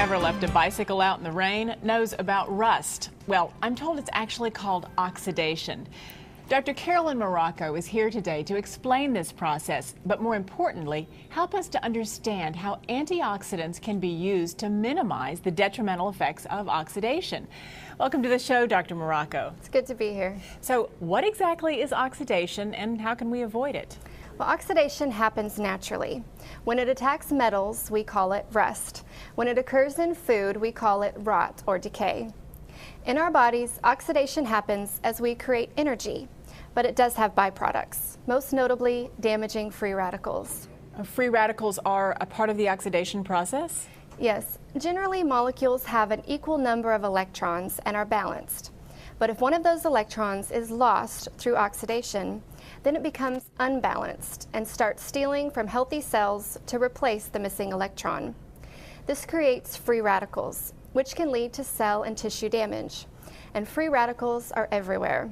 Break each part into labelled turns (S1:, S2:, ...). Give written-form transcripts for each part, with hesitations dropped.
S1: ever left a bicycle out in the rain knows about rust. Well, I'm told it's actually called oxidation. Dr. Carolyn Morocco is here today to explain this process, but more importantly, help us to understand how antioxidants can be used to minimize the detrimental effects of oxidation. Welcome to the show, Dr. Morocco.
S2: It's good to be here.
S1: So, what exactly is oxidation and how can we avoid it?
S2: Well, oxidation happens naturally. When it attacks metals, we call it rust. When it occurs in food, we call it rot or decay. In our bodies, oxidation happens as we create energy, but it does have byproducts, most notably damaging free radicals.
S1: Free radicals are a part of the oxidation process?
S2: Yes, generally molecules have an equal number of electrons and are balanced. But if one of those electrons is lost through oxidation, then it becomes unbalanced and starts stealing from healthy cells to replace the missing electron. This creates free radicals, which can lead to cell and tissue damage. And free radicals are everywhere.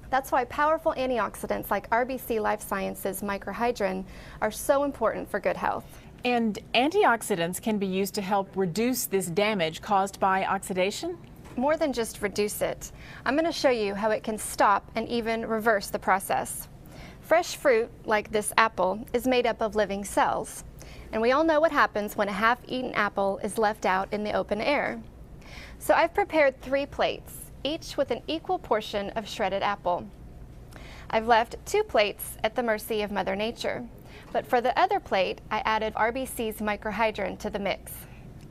S2: That's why powerful antioxidants like RBC Life Sciences Microhydrin are so important for good health.
S1: And antioxidants can be used to help reduce this damage caused by oxidation?
S2: More than just reduce it. I'm going to show you how it can stop and even reverse the process. Fresh fruit, like this apple, is made up of living cells. And we all know what happens when a half-eaten apple is left out in the open air. So I've prepared 3 plates, each with an equal portion of shredded apple. I've left 2 plates at the mercy of Mother Nature. But for the other plate, I added RBC's Microhydrin to the mix.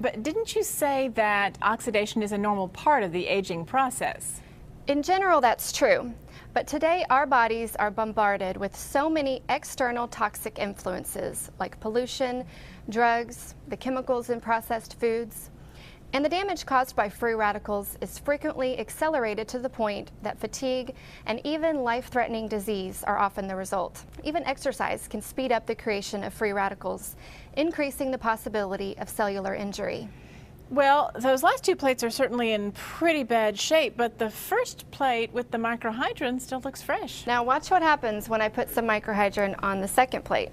S1: But didn't you say that oxidation is a normal part of the aging process?
S2: In general, that's true. But today, our bodies are bombarded with so many external toxic influences like pollution, drugs, the chemicals in processed foods. And the damage caused by free radicals is frequently accelerated to the point that fatigue and even life-threatening disease are often the result. Even exercise can speed up the creation of free radicals, increasing the possibility of cellular injury.
S1: Well, those last 2 plates are certainly in pretty bad shape, but the first plate with the microhydrin still looks fresh.
S2: Now watch what happens when I put some microhydrin on the second plate.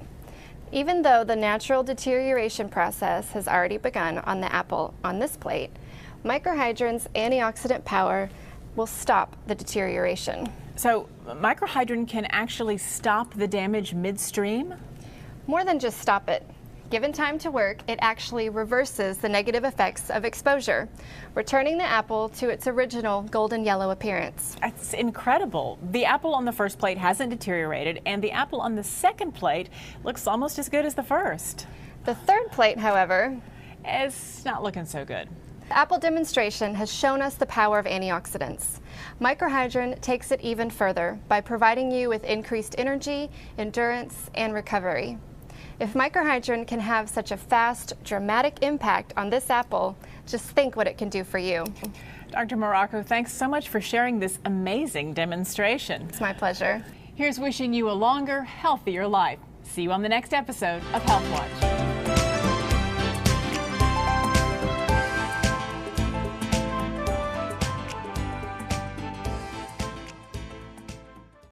S2: Even though the natural deterioration process has already begun on the apple on this plate, microhydrin's antioxidant power will stop the deterioration.
S1: So microhydrin can actually stop the damage midstream?
S2: More than just stop it. Given time to work, it actually reverses the negative effects of exposure, returning the apple to its original golden yellow appearance.
S1: That's incredible. The apple on the first plate hasn't deteriorated, and the apple on the second plate looks almost as good as the first.
S2: The third plate, however,
S1: is not looking so good.
S2: The apple demonstration has shown us the power of antioxidants. Microhydrin takes it even further by providing you with increased energy, endurance, and recovery. If microhydrin can have such a fast, dramatic impact on this apple, just think what it can do for you.
S1: Dr. Morocco, thanks so much for sharing this amazing demonstration.
S2: It's my pleasure.
S1: Here's wishing you a longer, healthier life. See you on the next episode of Health Watch.